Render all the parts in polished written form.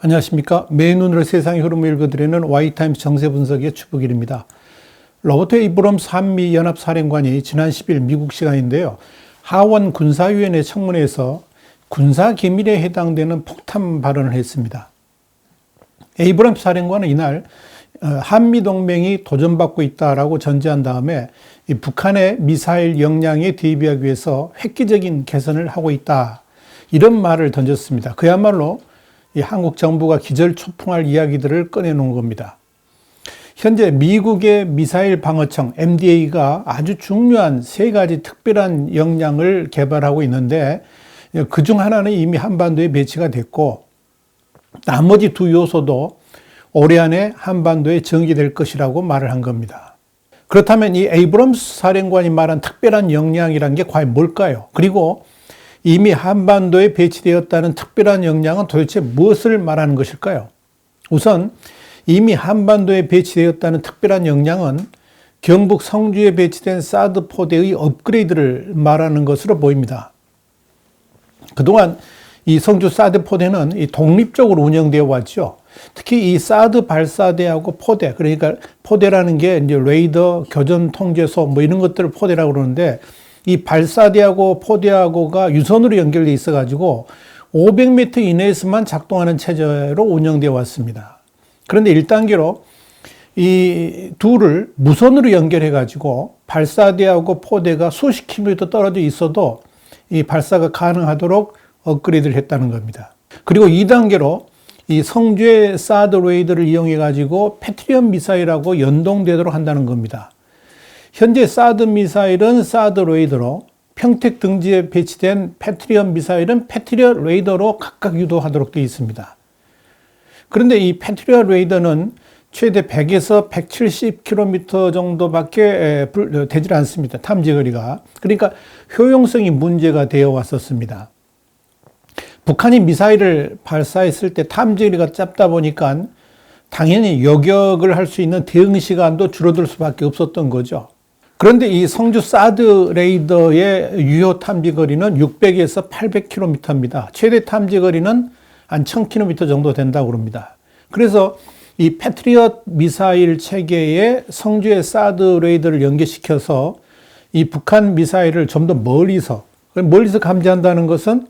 안녕하십니까. 매일 눈으로 세상의 흐름을 읽어드리는 와이타임스 정세 분석의 추부길입니다. 로버트 에이브럼스 한미연합사령관이 지난 10일 미국 시간인데요. 하원 군사위원회 청문회에서 군사기밀에 해당되는 폭탄 발언을 했습니다. 에이브럼스 사령관은 이날 한미동맹이 도전받고 있다라고 전제한 다음에 북한의 미사일 역량에 대비하기 위해서 획기적인 개선을 하고 있다. 이런 말을 던졌습니다. 그야말로 이 한국 정부가 기절초풍할 이야기들을 꺼내놓은 겁니다. 현재 미국의 미사일 방어청 MDA가 아주 중요한 세 가지 특별한 역량을 개발하고 있는데 그중 하나는 이미 한반도에 배치가 됐고 나머지 두 요소도 올해 안에 한반도에 전개될 것이라고 말을 한 겁니다. 그렇다면 이 에이브럼스 사령관이 말한 특별한 역량이란 게 과연 뭘까요? 그리고 이미 한반도에 배치되었다는 특별한 역량은 도대체 무엇을 말하는 것일까요? 우선 이미 한반도에 배치되었다는 특별한 역량은 경북 성주에 배치된 사드 포대의 업그레이드를 말하는 것으로 보입니다. 그동안 이 성주 사드 포대는 독립적으로 운영되어 왔죠. 특히 이 사드 발사대하고 포대, 그러니까 포대라는 게 이제 레이더, 교전 통제소 뭐 이런 것들을 포대라고 그러는데 이 발사대하고 포대하고가 유선으로 연결되어 있어가지고 500m 이내에서만 작동하는 체제로 운영되어 왔습니다. 그런데 1단계로 이 둘을 무선으로 연결해가지고 발사대하고 포대가 수십 킬로미터 떨어져 있어도 이 발사가 가능하도록 업그레이드를 했다는 겁니다. 그리고 2단계로 이 성주의 사드 레이더를 이용해가지고 패트리엇 미사일하고 연동되도록 한다는 겁니다. 현재 사드 미사일은 사드 레이더로 평택 등지에 배치된 패트리엇 미사일은 패트리엇 레이더로 각각 유도하도록 되어 있습니다. 그런데 이 패트리엇 레이더는 최대 100에서 170km 정도밖에 되질 않습니다. 탐지거리가. 그러니까 효용성이 문제가 되어 왔었습니다. 북한이 미사일을 발사했을 때 탐지거리가 짧다 보니까 당연히 요격을 할 수 있는 대응 시간도 줄어들 수밖에 없었던 거죠. 그런데 이 성주 사드 레이더의 유효 탐지거리는 600에서 800km입니다. 최대 탐지거리는 한 1000km 정도 된다고 합니다. 그래서 이 패트리엇 미사일 체계에 성주의 사드 레이더를 연계시켜서 이 북한 미사일을 좀 더 멀리서 감지한다는 것은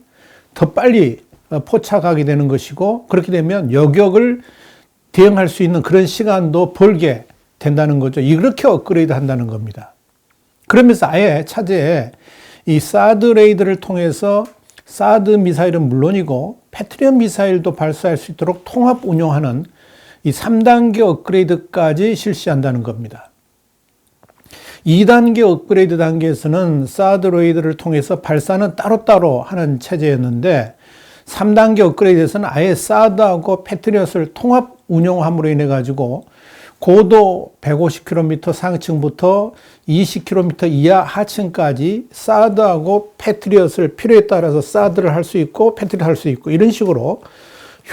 더 빨리 포착하게 되는 것이고 그렇게 되면 요격을 대응할 수 있는 그런 시간도 벌게 된다는 거죠. 이렇게 업그레이드 한다는 겁니다. 그러면서 아예 차제에 이 사드 레이더를 통해서 사드 미사일은 물론이고 패트리엇 미사일도 발사할 수 있도록 통합 운용하는 이 3단계 업그레이드까지 실시한다는 겁니다. 2단계 업그레이드 단계에서는 사드 레이더를 통해서 발사는 따로따로 하는 체제였는데 3단계 업그레이드에서는 아예 사드하고 패트리엇을 통합 운용함으로 인해 가지고 고도 150km 상층부터 20km 이하 하층까지 사드하고 패트리엇을 필요에 따라서 사드를 할 수 있고 패트리엇을 할 수 있고 이런 식으로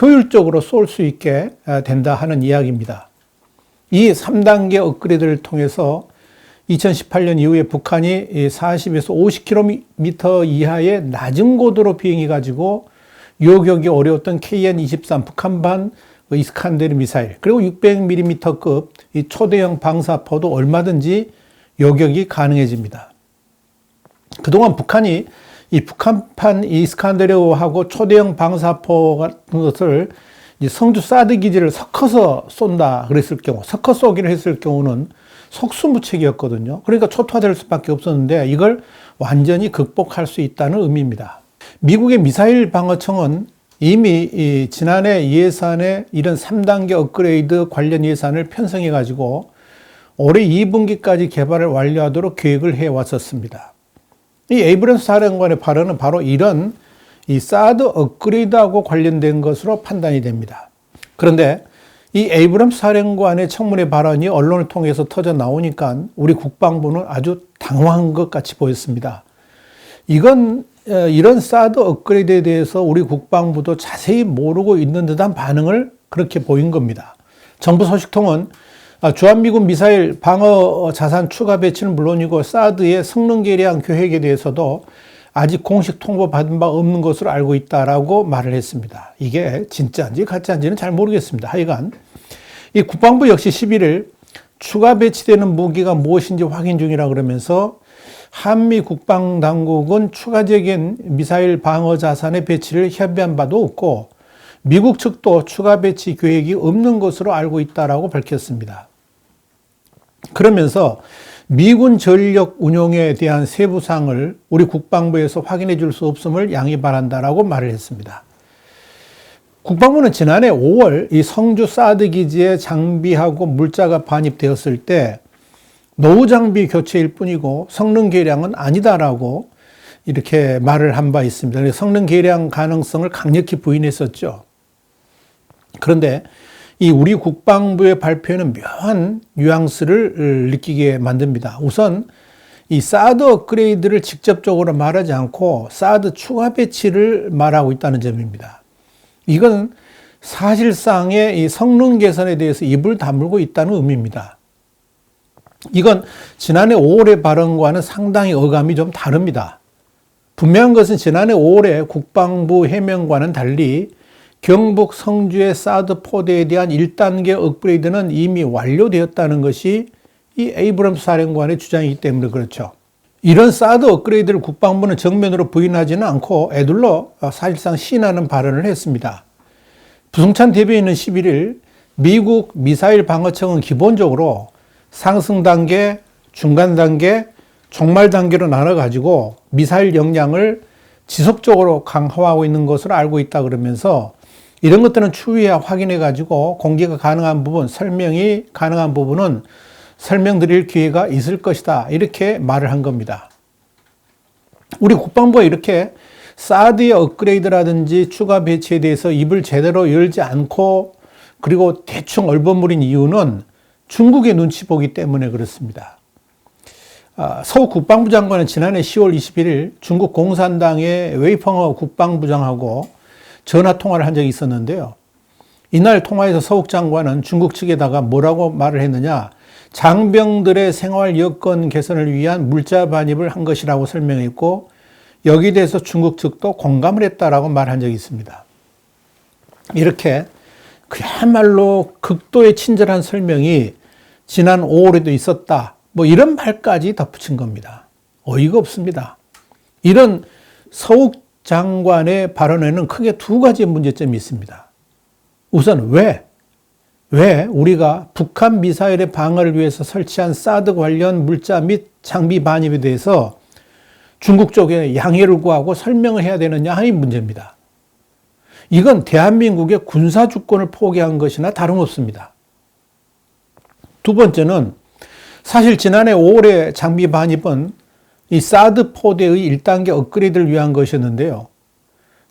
효율적으로 쏠 수 있게 된다 하는 이야기입니다. 이 3단계 업그레이드를 통해서 2018년 이후에 북한이 40에서 50km 이하의 낮은 고도로 비행해가지고 요격이 어려웠던 KN-23 북한반 이스칸데르 미사일 그리고 600mm급 이 초대형 방사포도 얼마든지 요격이 가능해집니다. 그동안 북한이 이 북한판 이스칸데르하고 초대형 방사포 같은 것을 성주 사드 기지를 섞어서 쏜다 그랬을 경우, 섞어 쏘기를 했을 경우는 속수무책이었거든요. 그러니까 초토화될 수밖에 없었는데 이걸 완전히 극복할 수 있다는 의미입니다. 미국의 미사일 방어청은 이미 지난해 예산에 이런 3단계 업그레이드 관련 예산을 편성해 가지고 올해 2분기까지 개발을 완료하도록 계획을 해 왔었습니다. 이 에이브럼스 사령관의 발언은 바로 이런 이 사드 업그레이드하고 관련된 것으로 판단이 됩니다. 그런데 이 에이브럼스 사령관의 청문회 발언이 언론을 통해서 터져 나오니까 우리 국방부는 아주 당황한 것 같이 보였습니다. 이런 사드 업그레이드에 대해서 우리 국방부도 자세히 모르고 있는 듯한 반응을 그렇게 보인 겁니다. 정부 소식통은 주한미군 미사일 방어 자산 추가 배치는 물론이고 사드의 성능 개량 계획에 대해서도 아직 공식 통보받은 바 없는 것으로 알고 있다라고 말을 했습니다. 이게 진짜인지 가짜인지는 잘 모르겠습니다. 하여간 이 국방부 역시 11일 추가 배치되는 무기가 무엇인지 확인 중이라 그러면서 한미 국방당국은 추가적인 미사일 방어 자산의 배치를 협의한 바도 없고 미국 측도 추가 배치 계획이 없는 것으로 알고 있다라고 밝혔습니다. 그러면서 미군 전력 운용에 대한 세부 사항을 우리 국방부에서 확인해 줄 수 없음을 양해 바란다라고 말을 했습니다. 국방부는 지난해 5월 이 성주 사드 기지에 장비하고 물자가 반입되었을 때 노후 장비 교체일 뿐이고 성능 개량은 아니다라고 이렇게 말을 한 바 있습니다. 성능 개량 가능성을 강력히 부인했었죠. 그런데 이 우리 국방부의 발표에는 묘한 뉘앙스를 느끼게 만듭니다. 우선 이 사드 업그레이드를 직접적으로 말하지 않고 사드 추가 배치를 말하고 있다는 점입니다. 이건 사실상의 이 성능 개선에 대해서 입을 다물고 있다는 의미입니다. 이건 지난해 5월의 발언과는 상당히 어감이 좀 다릅니다. 분명한 것은 지난해 5월의 국방부 해명과는 달리 경북 성주의 사드 포대에 대한 1단계 업그레이드는 이미 완료되었다는 것이 이 에이브럼스 사령관의 주장이기 때문에 그렇죠. 이런 사드 업그레이드를 국방부는 정면으로 부인하지는 않고 애둘러 사실상 시인하는 발언을 했습니다. 부승찬 대변인은 11일 미국 미사일 방어청은 기본적으로 상승 단계, 중간 단계, 종말 단계로 나눠가지고 미사일 역량을 지속적으로 강화하고 있는 것으로 알고 있다 그러면서 이런 것들은 추후에 확인해가지고 공개가 가능한 부분, 설명이 가능한 부분은 설명드릴 기회가 있을 것이다. 이렇게 말을 한 겁니다. 우리 국방부가 이렇게 사드의 업그레이드라든지 추가 배치에 대해서 입을 제대로 열지 않고 그리고 대충 얼버무린 이유는 중국의 눈치 보기 때문에 그렇습니다. 서 국방부 장관은 지난해 10월 21일 중국 공산당의 웨이펑어 국방부장하고 전화 통화를 한 적이 있었는데요. 이날 통화에서 서욱 장관은 중국 측에다가 뭐라고 말을 했느냐, 장병들의 생활 여건 개선을 위한 물자 반입을 한 것이라고 설명했고 여기에 대해서 중국 측도 공감을 했다라고 말한 적이 있습니다. 이렇게 그야말로 극도의 친절한 설명이 지난 5월에도 있었다. 뭐 이런 말까지 덧붙인 겁니다. 어이가 없습니다. 이런 서욱 장관의 발언에는 크게 두 가지 문제점이 있습니다. 우선 왜 우리가 북한 미사일의 방어를 위해서 설치한 사드 관련 물자 및 장비 반입에 대해서 중국 쪽에 양해를 구하고 설명을 해야 되느냐 하는 문제입니다. 이건 대한민국의 군사 주권을 포기한 것이나 다름없습니다. 두 번째는 사실 지난해 5월에 장비 반입은 이 사드 포대의 1단계 업그레이드를 위한 것이었는데요.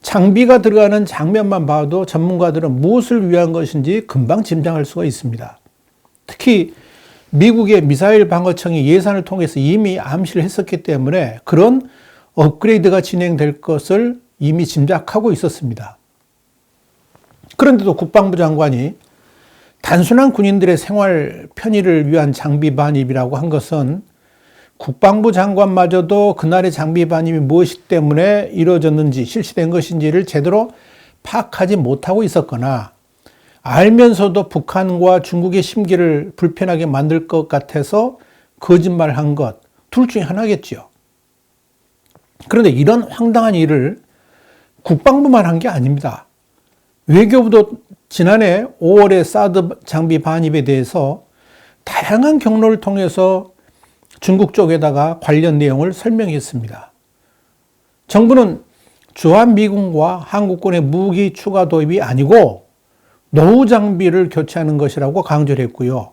장비가 들어가는 장면만 봐도 전문가들은 무엇을 위한 것인지 금방 짐작할 수가 있습니다. 특히 미국의 미사일 방어청이 예산을 통해서 이미 암시를 했었기 때문에 그런 업그레이드가 진행될 것을 이미 짐작하고 있었습니다. 그런데도 국방부 장관이 단순한 군인들의 생활 편의를 위한 장비 반입이라고 한 것은 국방부 장관마저도 그날의 장비 반입이 무엇 때문에 이루어졌는지 실시된 것인지를 제대로 파악하지 못하고 있었거나 알면서도 북한과 중국의 심기를 불편하게 만들 것 같아서 거짓말한 것, 둘 중에 하나겠지요. 그런데 이런 황당한 일을 국방부만 한 게 아닙니다. 외교부도 지난해 5월에 사드 장비 반입에 대해서 다양한 경로를 통해서 중국 쪽에다가 관련 내용을 설명했습니다. 정부는 주한미군과 한국군의 무기 추가 도입이 아니고 노후 장비를 교체하는 것이라고 강조를 했고요.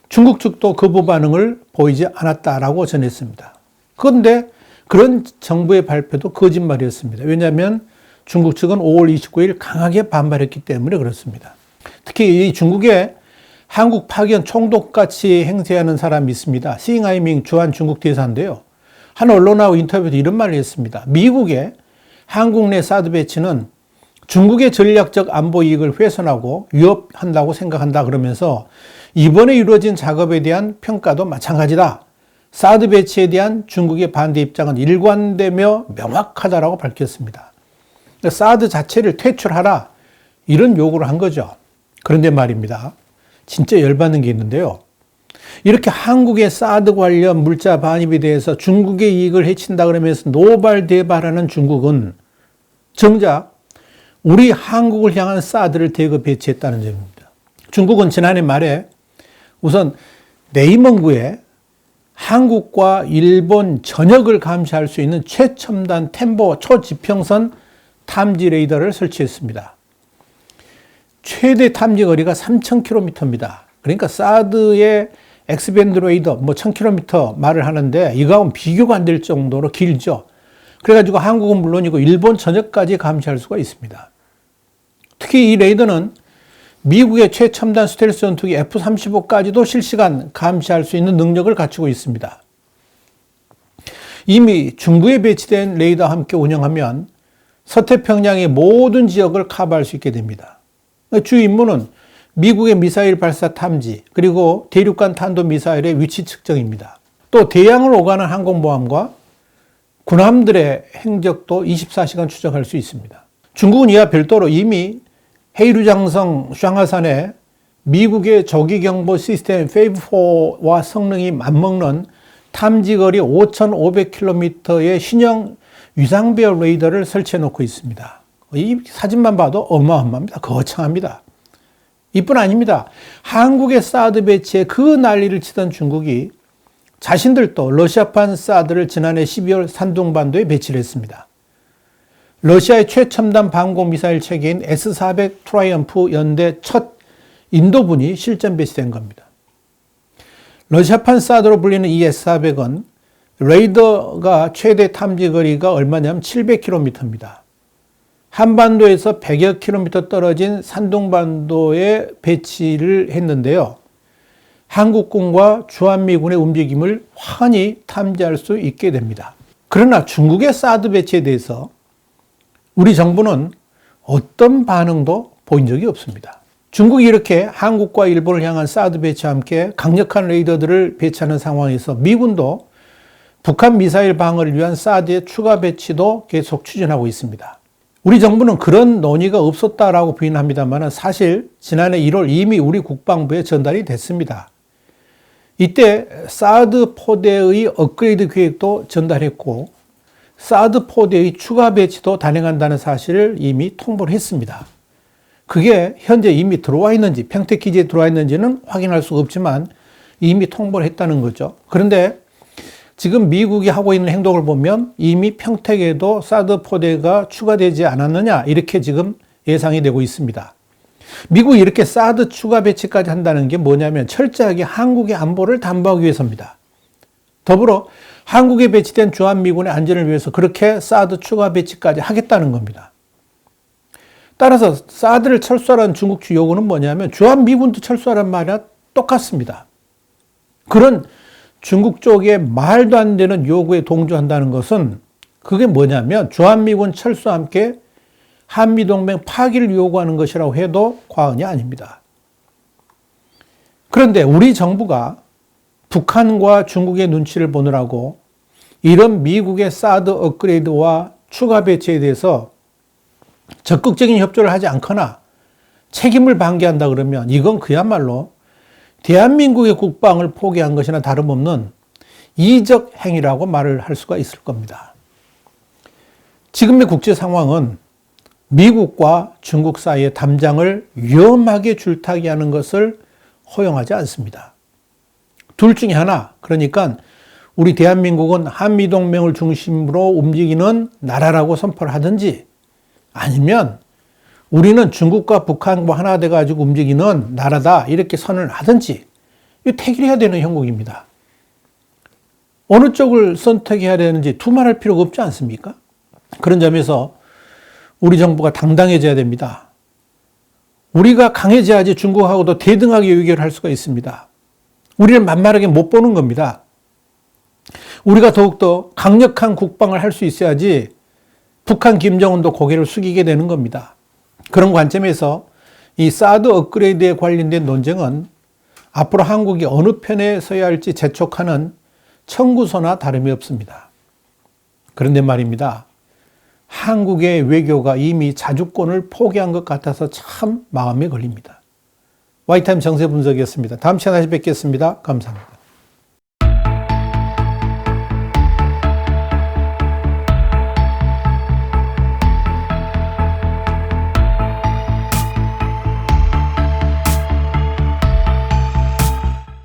중국 측도 거부 반응을 보이지 않았다라고 전했습니다. 그런데 그런 정부의 발표도 거짓말이었습니다. 왜냐하면 중국 측은 5월 29일 강하게 반발했기 때문에 그렇습니다. 특히 이 중국에 한국 파견 총독같이 행세하는 사람이 있습니다. 싱하이밍 주한 중국 대사인데요. 한 언론하고 인터뷰에서 이런 말을 했습니다. 미국의 한국 내 사드 배치는 중국의 전략적 안보 이익을 훼손하고 위협한다고 생각한다 그러면서 이번에 이루어진 작업에 대한 평가도 마찬가지다. 사드 배치에 대한 중국의 반대 입장은 일관되며 명확하다라고 밝혔습니다. 사드 자체를 퇴출하라 이런 요구를 한 거죠. 그런데 말입니다. 진짜 열받는 게 있는데요. 이렇게 한국의 사드 관련 물자 반입에 대해서 중국의 이익을 해친다 그러면서 노발대발하는 중국은 정작 우리 한국을 향한 사드를 대거 배치했다는 점입니다. 중국은 지난해 말에 우선 내이먼구에 한국과 일본 전역을 감시할 수 있는 최첨단 템보 초지평선 탐지 레이더를 설치했습니다. 최대 탐지 거리가 3,000km입니다. 그러니까 사드의 X밴드 레이더 1,000km 말을 하는데 이거하고는 비교가 안 될 정도로 길죠. 그래가지고 한국은 물론이고 일본 전역까지 감시할 수가 있습니다. 특히 이 레이더는 미국의 최첨단 스텔스 전투기 F-35까지도 실시간 감시할 수 있는 능력을 갖추고 있습니다. 이미 중부에 배치된 레이더와 함께 운영하면 서태평양의 모든 지역을 커버할 수 있게 됩니다. 주 임무는 미국의 미사일 발사 탐지, 그리고 대륙간 탄도미사일의 위치 측정입니다. 또 대양을 오가는 항공모함과 군함들의 행적도 24시간 추적할 수 있습니다. 중국은 이와 별도로 이미 헤이루장성 샹하산에 미국의 조기경보 시스템 페이브4와 성능이 맞먹는 탐지거리 5,500km의 신형 위상배열 레이더를 설치해 놓고 있습니다. 이 사진만 봐도 어마어마합니다. 거창합니다. 이뿐 아닙니다. 한국의 사드 배치에 그 난리를 치던 중국이 자신들도 러시아판 사드를 지난해 12월 산둥반도에 배치를 했습니다. 러시아의 최첨단 방공미사일 체계인 S-400 트라이엄프 연대 첫 인도분이 실전 배치된 겁니다. 러시아판 사드로 불리는 이 S-400은 레이더가 최대 탐지 거리가 얼마냐면 700km입니다. 한반도에서 100여 킬로미터 떨어진 산둥반도에 배치를 했는데요. 한국군과 주한미군의 움직임을 환히 탐지할 수 있게 됩니다. 그러나 중국의 사드 배치에 대해서 우리 정부는 어떤 반응도 보인 적이 없습니다. 중국이 이렇게 한국과 일본을 향한 사드 배치와 함께 강력한 레이더들을 배치하는 상황에서 미군도 북한 미사일 방어를 위한 사드의 추가 배치도 계속 추진하고 있습니다. 우리 정부는 그런 논의가 없었다라고 부인합니다만 사실 지난해 1월 이미 우리 국방부에 전달이 됐습니다. 이때 사드 포대의 업그레이드 계획도 전달했고 사드 포대의 추가 배치도 단행한다는 사실을 이미 통보를 했습니다. 그게 현재 이미 들어와 있는지 평택기지에 들어와 있는지는 확인할 수가 없지만 이미 통보를 했다는 거죠. 그런데 지금 미국이 하고 있는 행동을 보면 이미 평택에도 사드 포대가 추가되지 않았느냐 이렇게 지금 예상이 되고 있습니다. 미국이 이렇게 사드 추가 배치까지 한다는 게 뭐냐면 철저하게 한국의 안보를 담보하기 위해서입니다. 더불어 한국에 배치된 주한미군의 안전을 위해서 그렇게 사드 추가 배치까지 하겠다는 겁니다. 따라서 사드를 철수하라는 중국 측 요구는 뭐냐면 주한미군도 철수하라는 말이나 똑같습니다. 그런 중국 쪽에 말도 안 되는 요구에 동조한다는 것은 그게 뭐냐면 주한미군 철수와 함께 한미동맹 파기를 요구하는 것이라고 해도 과언이 아닙니다. 그런데 우리 정부가 북한과 중국의 눈치를 보느라고 이런 미국의 사드 업그레이드와 추가 배치에 대해서 적극적인 협조를 하지 않거나 책임을 방기한다 그러면 이건 그야말로 대한민국의 국방을 포기한 것이나 다름없는 이적 행위라고 말을 할 수가 있을 겁니다. 지금의 국제 상황은 미국과 중국 사이의 담장을 위험하게 줄타기하는 것을 허용하지 않습니다. 둘 중에 하나, 그러니까 우리 대한민국은 한미동맹을 중심으로 움직이는 나라라고 선포를 하든지 아니면 우리는 중국과 북한과 하나 돼가지고 움직이는 나라다 이렇게 선언을 하든지 이 택일해야 되는 형국입니다. 어느 쪽을 선택해야 되는지 두말할 필요가 없지 않습니까? 그런 점에서 우리 정부가 당당해져야 됩니다. 우리가 강해져야지 중국하고도 대등하게 의결할 수가 있습니다. 우리를 만만하게 못 보는 겁니다. 우리가 더욱더 강력한 국방을 할 수 있어야지 북한 김정은도 고개를 숙이게 되는 겁니다. 그런 관점에서 이 사드 업그레이드에 관련된 논쟁은 앞으로 한국이 어느 편에 서야 할지 재촉하는 청구서나 다름이 없습니다. 그런데 말입니다. 한국의 외교가 이미 자주권을 포기한 것 같아서 참 마음에 걸립니다. 와이타임 정세 분석이었습니다. 다음 시간에 다시 뵙겠습니다. 감사합니다.